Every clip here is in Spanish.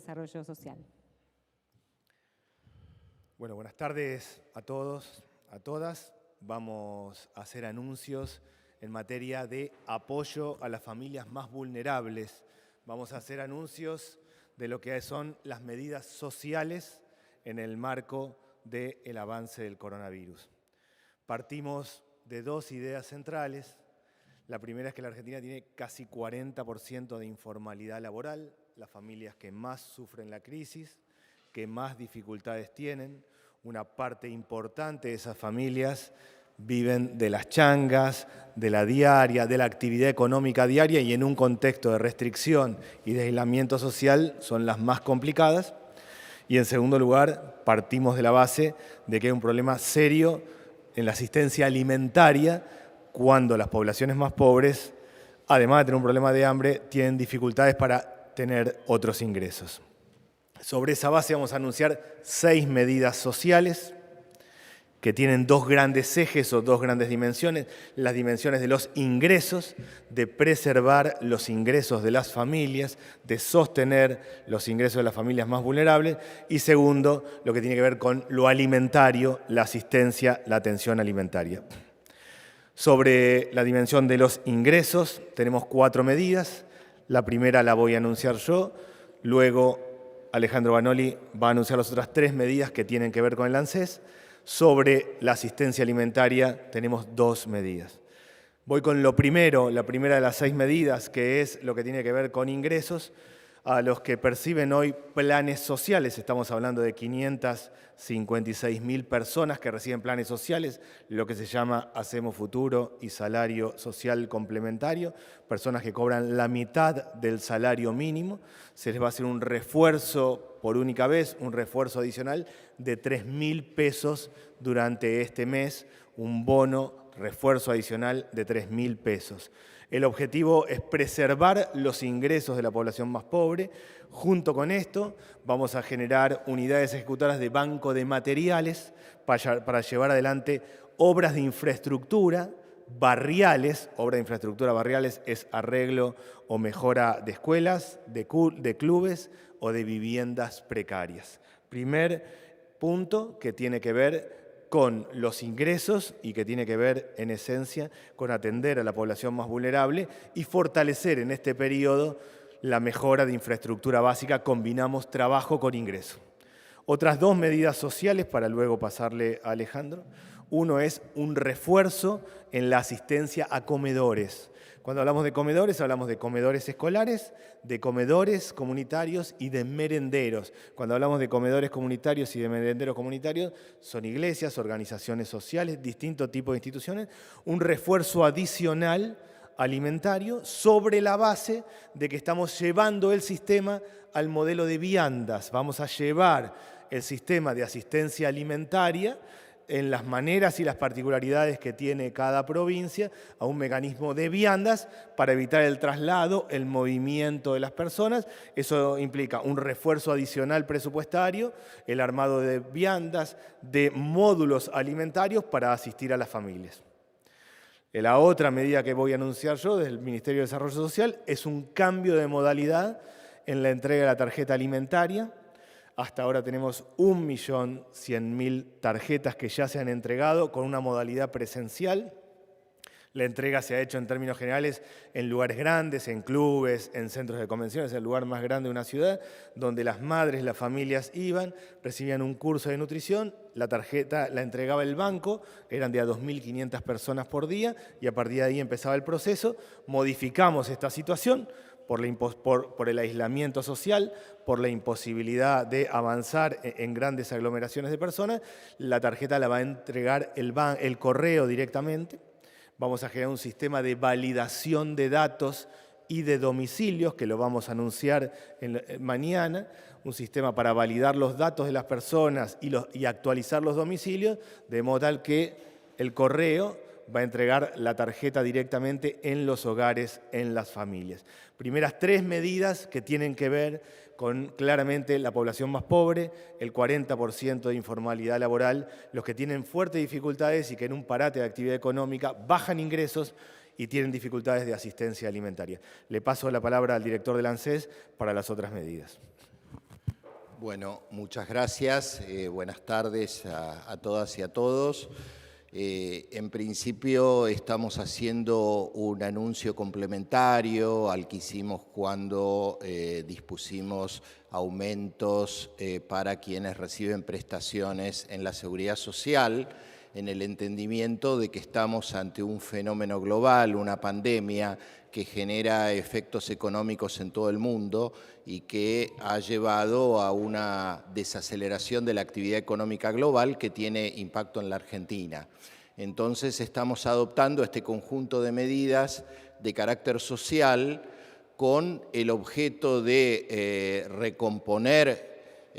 Desarrollo Social. Bueno, buenas tardes a todos, a todas. Vamos a hacer anuncios en materia de apoyo a las familias más vulnerables. Vamos a hacer anuncios de lo que son las medidas sociales en el marco del avance del coronavirus. Partimos de dos ideas centrales. La primera es que la Argentina tiene casi 40% de informalidad laboral, las familias que más sufren la crisis, que más dificultades tienen. Una parte importante de esas familias viven de las changas, de la diaria, de la actividad económica diaria y en un contexto de restricción y de aislamiento social son las más complicadas. Y en segundo lugar, partimos de la base de que hay un problema serio en la asistencia alimentaria cuando las poblaciones más pobres, además de tener un problema de hambre, tienen dificultades para tener otros ingresos. Sobre esa base vamos a anunciar 6 medidas sociales que tienen dos grandes ejes o dos grandes dimensiones. Las dimensiones de los ingresos, de preservar los ingresos de las familias, de sostener los ingresos de las familias más vulnerables. Y segundo, lo que tiene que ver con lo alimentario, la asistencia, la atención alimentaria. Sobre la dimensión de los ingresos tenemos 4 medidas. La primera la voy a anunciar yo, luego Alejandro Banoli va a anunciar las otras 3 medidas que tienen que ver con el ANSES. Sobre la asistencia alimentaria tenemos 2 medidas. Voy con lo primero, la primera de las 6 medidas, que es lo que tiene que ver con ingresos. A los que perciben hoy planes sociales, estamos hablando de 556.000 personas que reciben planes sociales, lo que se llama Hacemos Futuro y Salario Social Complementario, personas que cobran la mitad del salario mínimo. Se les va a hacer un refuerzo por única vez, un refuerzo adicional de 3.000 pesos durante este mes, un bono, refuerzo adicional de 3.000 pesos. El objetivo es preservar los ingresos de la población más pobre. Junto con esto, vamos a generar unidades ejecutoras de banco de materiales para llevar adelante obras de infraestructura barriales. Obra de infraestructura barriales es arreglo o mejora de escuelas, de clubes o de viviendas precarias. Primer punto que tiene que ver con los ingresos y que tiene que ver, en esencia, con atender a la población más vulnerable y fortalecer en este periodo la mejora de infraestructura básica. Combinamos trabajo con ingreso. Otras 2 medidas sociales para luego pasarle a Alejandro. Uno es un refuerzo en la asistencia a comedores. Cuando hablamos de comedores escolares, de comedores comunitarios y de merenderos. Cuando hablamos de comedores comunitarios y de merenderos comunitarios, son iglesias, organizaciones sociales, distintos tipos de instituciones, un refuerzo adicional alimentario sobre la base de que estamos llevando el sistema al modelo de viandas. Vamos a llevar el sistema de asistencia alimentaria en las maneras y las particularidades que tiene cada provincia a un mecanismo de viandas para evitar el traslado, el movimiento de las personas. Eso implica un refuerzo adicional presupuestario, el armado de viandas, de módulos alimentarios para asistir a las familias. La otra medida que voy a anunciar yo desde el Ministerio de Desarrollo Social es un cambio de modalidad en la entrega de la tarjeta alimentaria. Hasta ahora tenemos 1.100.000 tarjetas que ya se han entregado con una modalidad presencial. La entrega se ha hecho en términos generales en lugares grandes, en clubes, en centros de convenciones, el lugar más grande de una ciudad, donde las madres, las familias iban, recibían un curso de nutrición, la tarjeta la entregaba el banco, eran de a 2.500 personas por día y a partir de ahí empezaba el proceso. Modificamos esta situación por el aislamiento social, por la imposibilidad de avanzar en grandes aglomeraciones de personas. La tarjeta la va a entregar el correo directamente. Vamos a generar un sistema de validación de datos y de domicilios, que lo vamos a anunciar mañana, un sistema para validar los datos de las personas y actualizar los domicilios, de modo tal que el correo va a entregar la tarjeta directamente en los hogares, en las familias. Primeras 3 medidas que tienen que ver con claramente la población más pobre, el 40% de informalidad laboral, los que tienen fuertes dificultades y que en un parate de actividad económica bajan ingresos y tienen dificultades de asistencia alimentaria. Le paso la palabra al director del ANSES para las otras medidas. Bueno, muchas gracias. Buenas tardes a todas y a todos. En principio estamos haciendo un anuncio complementario al que hicimos cuando dispusimos aumentos para quienes reciben prestaciones en la Seguridad Social, en el entendimiento de que estamos ante un fenómeno global, una pandemia que genera efectos económicos en todo el mundo y que ha llevado a una desaceleración de la actividad económica global que tiene impacto en la Argentina. Entonces estamos adoptando este conjunto de medidas de carácter social con el objeto de recomponer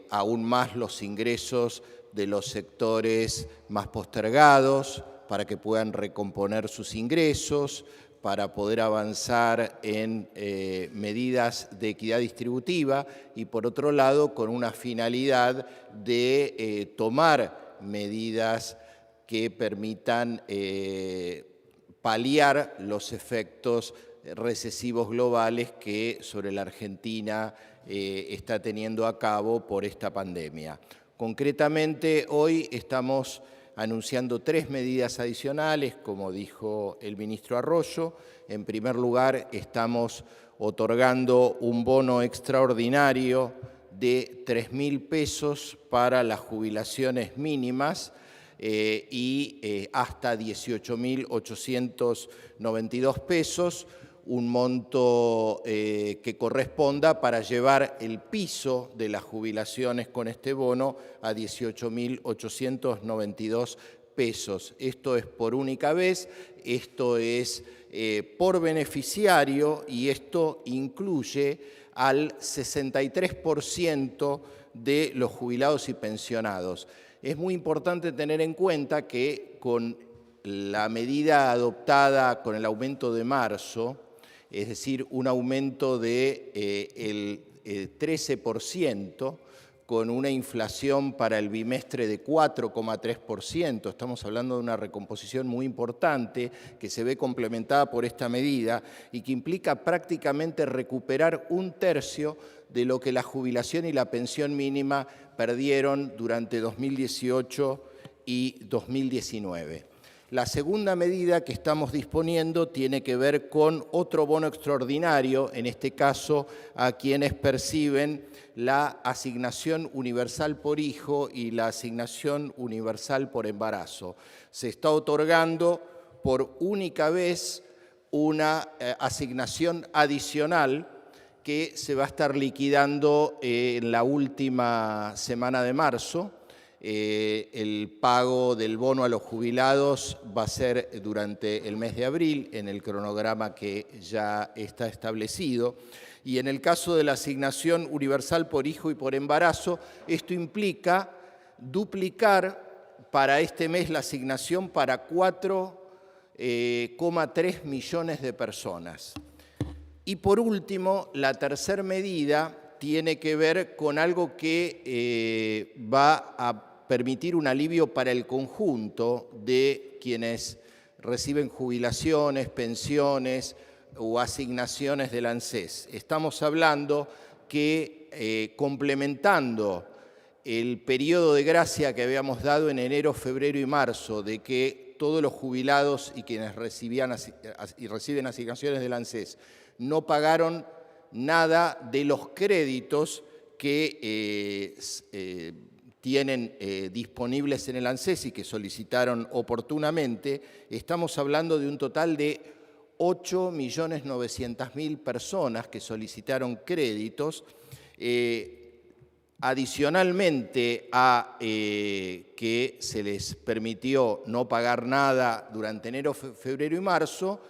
aún más los ingresos de los sectores más postergados para que puedan recomponer sus ingresos, para poder avanzar en medidas de equidad distributiva y, por otro lado, con una finalidad de tomar medidas que permitan paliar los efectos recesivos globales que sobre la Argentina está teniendo a cabo por esta pandemia. Concretamente, hoy estamos anunciando 3 medidas adicionales, como dijo el ministro Arroyo. En primer lugar, estamos otorgando un bono extraordinario de 3.000 pesos para las jubilaciones mínimas y hasta 18.892 pesos, un monto que corresponda para llevar el piso de las jubilaciones con este bono a 18.892 pesos. Esto es por única vez, esto es por beneficiario y esto incluye al 63% de los jubilados y pensionados. Es muy importante tener en cuenta que con la medida adoptada con el aumento de marzo, es decir, un aumento del 13%, con una inflación para el bimestre de 4,3%. Estamos hablando de una recomposición muy importante que se ve complementada por esta medida y que implica prácticamente recuperar 1/3 de lo que la jubilación y la pensión mínima perdieron durante 2018 y 2019. La segunda medida que estamos disponiendo tiene que ver con otro bono extraordinario, en este caso a quienes perciben la asignación universal por hijo y la asignación universal por embarazo. Se está otorgando por única vez una asignación adicional que se va a estar liquidando en la última semana de marzo. El pago del bono a los jubilados va a ser durante el mes de abril, en el cronograma que ya está establecido. Y en el caso de la asignación universal por hijo y por embarazo, esto implica duplicar para este mes la asignación para 4,3 millones de personas. Y por último, la tercera medida tiene que ver con algo que va a permitir un alivio para el conjunto de quienes reciben jubilaciones, pensiones o asignaciones del ANSES. Estamos hablando que complementando el periodo de gracia que habíamos dado en enero, febrero y marzo, de que todos los jubilados y quienes reciben asignaciones del ANSES no pagaron nada de los créditos que tienen disponibles en el ANSES y que solicitaron oportunamente, estamos hablando de un total de 8.900.000 personas que solicitaron créditos, adicionalmente a que se les permitió no pagar nada durante enero, febrero y marzo.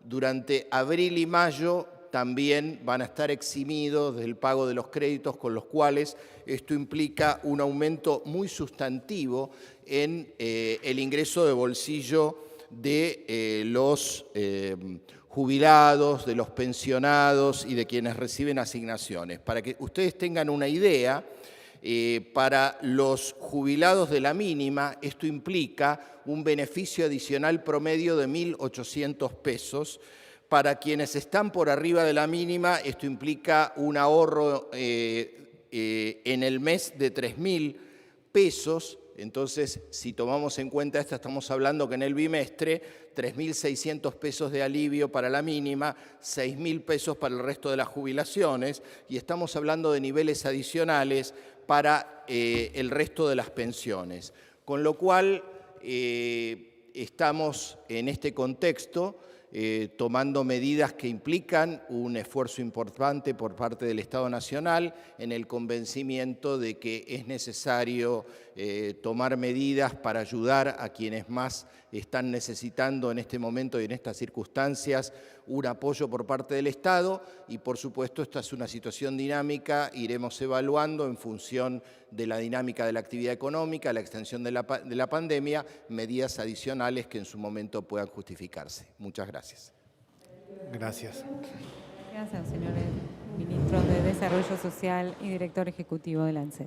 Durante abril y mayo también van a estar eximidos del pago de los créditos, con los cuales esto implica un aumento muy sustantivo en el ingreso de bolsillo de los jubilados, de los pensionados y de quienes reciben asignaciones. Para que ustedes tengan una idea, para los jubilados de la mínima, esto implica un beneficio adicional promedio de 1.800 pesos. Para quienes están por arriba de la mínima, esto implica un ahorro en el mes de 3.000 pesos. Entonces, si tomamos en cuenta esta, estamos hablando que en el bimestre 3.600 pesos de alivio para la mínima, 6.000 pesos para el resto de las jubilaciones, y estamos hablando de niveles adicionales para el resto de las pensiones. Con lo cual, estamos en este contexto tomando medidas que implican un esfuerzo importante por parte del Estado Nacional en el convencimiento de que es necesario tomar medidas para ayudar a quienes más están necesitando en este momento y en estas circunstancias un apoyo por parte del Estado, y por supuesto esta es una situación dinámica, iremos evaluando en función de la dinámica de la actividad económica, la extensión de la pandemia, medidas adicionales que en su momento puedan justificarse. Muchas gracias. Gracias. Gracias, señor ministro de Desarrollo Social y director ejecutivo del ANSES.